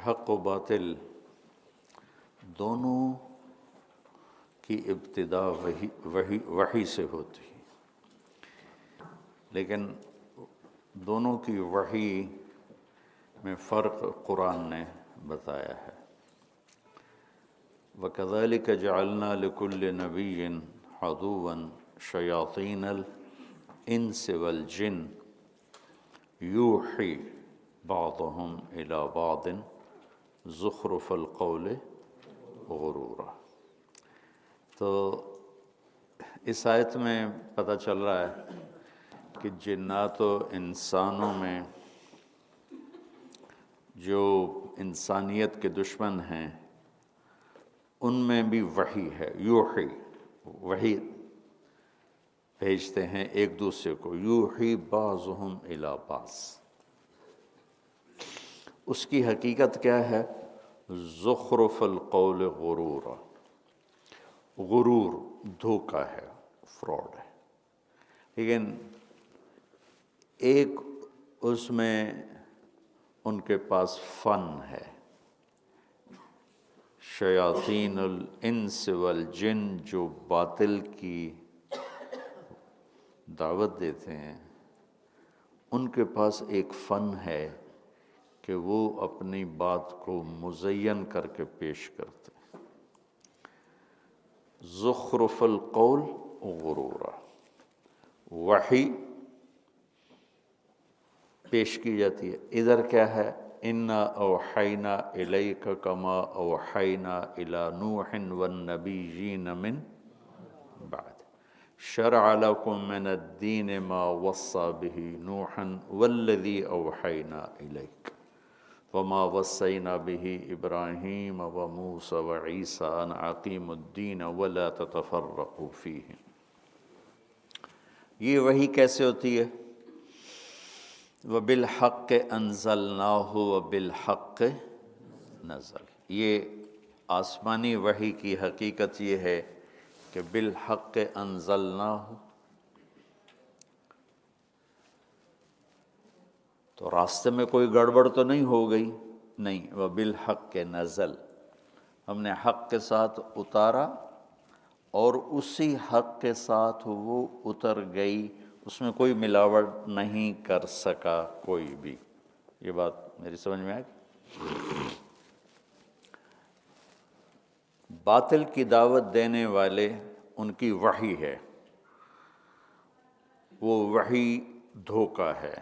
حق و باطل دونوں کی ابتدا وحی سے ہوتی ہے، لیکن دونوں کی وحی میں فرق قرآن نے بتایا ہے۔ وَكَذَلِكَ جَعَلْنَا لِكُلِّ نَبِيٍّ عَدُوًّا شَيَاطِينَ الْإِنسِ وَالْجِنِّ يُوحِي بَعْضُهُمْ إِلَى بَعْضٍ زُخْرُفَ الْقَوْلِ غُرُورًا۔ تو اس آیت میں پتہ چل رہا ہے کہ جنات و انسانوں میں جو انسانیت کے دشمن ہیں ان میں بھی وحی ہے، یوحی، وحی بھیجتے ہیں ایک دوسرے کو، یوحی بعضهم الی بعض۔ اس کی حقیقت کیا ہے؟ زخرف القول غرورا، غرور دھوکہ ہے، فراڈ ہے، لیکن ایک اس میں ان کے پاس فن ہے۔ شیاطین الانس والجن جو باطل کی دعوت دیتے ہیں، ان کے پاس ایک فن ہے کہ وہ اپنی بات کو مزین کر کے پیش کرتے ہیں۔ زخرف القول غرورا، وحی پیش کی جاتی ہے۔ ادھر کیا ہے؟ انا اوحینا الیک کما اوحینا الی نوح والنبیین من بعد شرع لکم من الدین ما وصى به نوحا والذی اوحینا الیک وما وصینا به ابراہیم وموسى وعیسى ان اقیموا الدین ولا تتفرقوا فیہ۔ یہ وحی کیسے ہوتی ہے؟ وَبِالْحَقِّ أَنزَلْنَاهُ وَبِالْحَقِّ نَزَلَ۔ یہ آسمانی وحی کی حقیقت یہ ہے کہ بالحق انزلناہ، تو راستے میں کوئی گڑبڑ تو نہیں ہو گئی؟ نہیں، وَبِالْحَقِّ نَزَلَ، ہم نے حق کے ساتھ اتارا اور اسی حق کے ساتھ وہ اتر گئی، اس میں کوئی ملاوٹ نہیں کر سکا کوئی بھی۔ یہ بات میری سمجھ میں آئی؟ باطل کی دعوت دینے والے ان کی وحی ہے، وہ وحی دھوکہ ہے،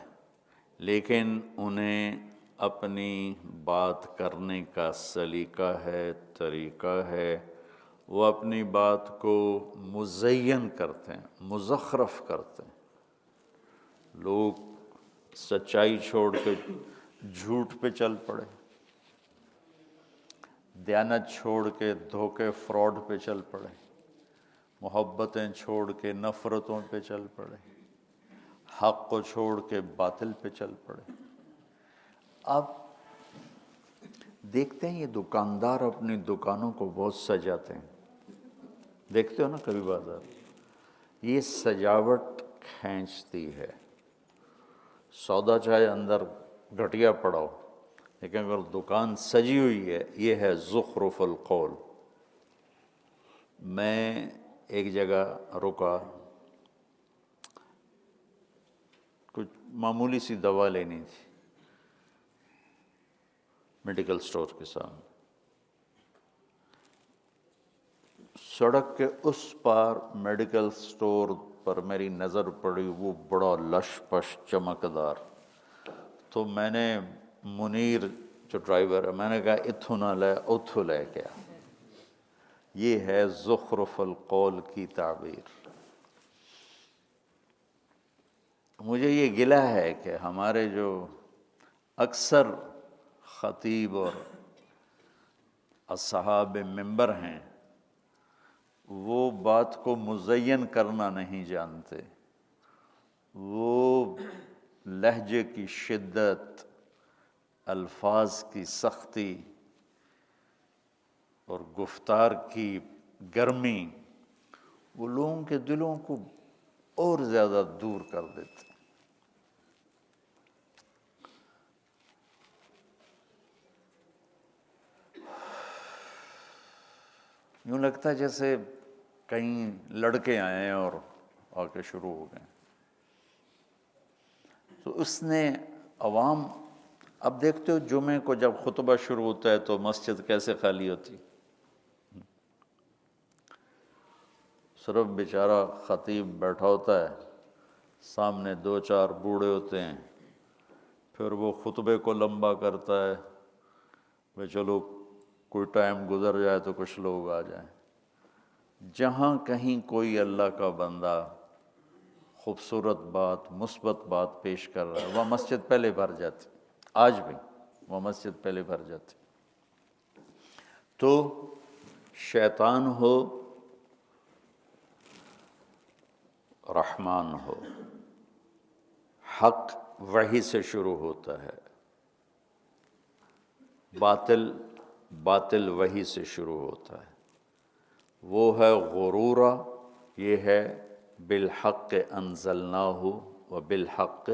لیکن انہیں اپنی بات کرنے کا سلیقہ ہے، طریقہ ہے، وہ اپنی بات کو مزین کرتے ہیں، مزخرف کرتے ہیں۔ لوگ سچائی چھوڑ کے جھوٹ پہ چل پڑے، دیانت چھوڑ کے دھوکے فراڈ پہ چل پڑے، محبتیں چھوڑ کے نفرتوں پہ چل پڑے، حق کو چھوڑ کے باطل پہ چل پڑے۔ اب دیکھتے ہیں یہ دکاندار اپنی دکانوں کو بہت سجاتے ہیں، دیکھتے ہو نا کبھی بازار، یہ سجاوٹ کھینچتی ہے۔ سودا چاہے اندر گھٹیا پڑا ہو، لیکن اگر دکان سجی ہوئی ہے، یہ ہے زخرف القول۔ میں ایک جگہ رکا، کچھ معمولی سی دوا لینی تھی، میڈیکل سٹور کے سامنے۔ سڑک کے اس پار میڈیکل سٹور پر میری نظر پڑی، وہ بڑا لش پش چمکدار، تو میں نے منیر جو ڈرائیور ہے، میں نے کہا اتھو نہ لے اتھو لے کے آ۔ یہ ہے زخرف القول کی تعبیر۔ مجھے یہ گلہ ہے کہ ہمارے جو اکثر خطیب اور اصحاب منبر ہیں، وہ بات کو مزین کرنا نہیں جانتے، وہ لہجے کی شدت، الفاظ کی سختی اور گفتار کی گرمی، وہ لوگوں کے دلوں کو اور زیادہ دور کر دیتے۔ یوں لگتا ہے جیسے کہیں لڑکے آئے ہیں اور آ کے شروع ہو گئے. تو اس نے عوام، اب دیکھتے ہو جمعے کو جب خطبہ شروع ہوتا ہے تو مسجد کیسے خالی ہوتی، صرف بیچارہ خطیب بیٹھا ہوتا ہے، سامنے 2-4 بوڑھے ہوتے ہیں، پھر وہ خطبے کو لمبا کرتا ہے، بھئی چلو کوئی ٹائم گزر جائے تو کچھ لوگ آ جائیں. جہاں کہیں کوئی اللہ کا بندہ خوبصورت بات، مثبت بات پیش کر رہا ہے، وہ مسجد پہلے بھر جاتی، آج بھی وہ مسجد پہلے بھر جاتی. تو شیطان ہو، رحمان ہو، حق وحی سے شروع ہوتا ہے، باطل وحی سے شروع ہوتا ہے. وہ ہے غرورا، یہ ہے بالحق انزلناہ و بالحق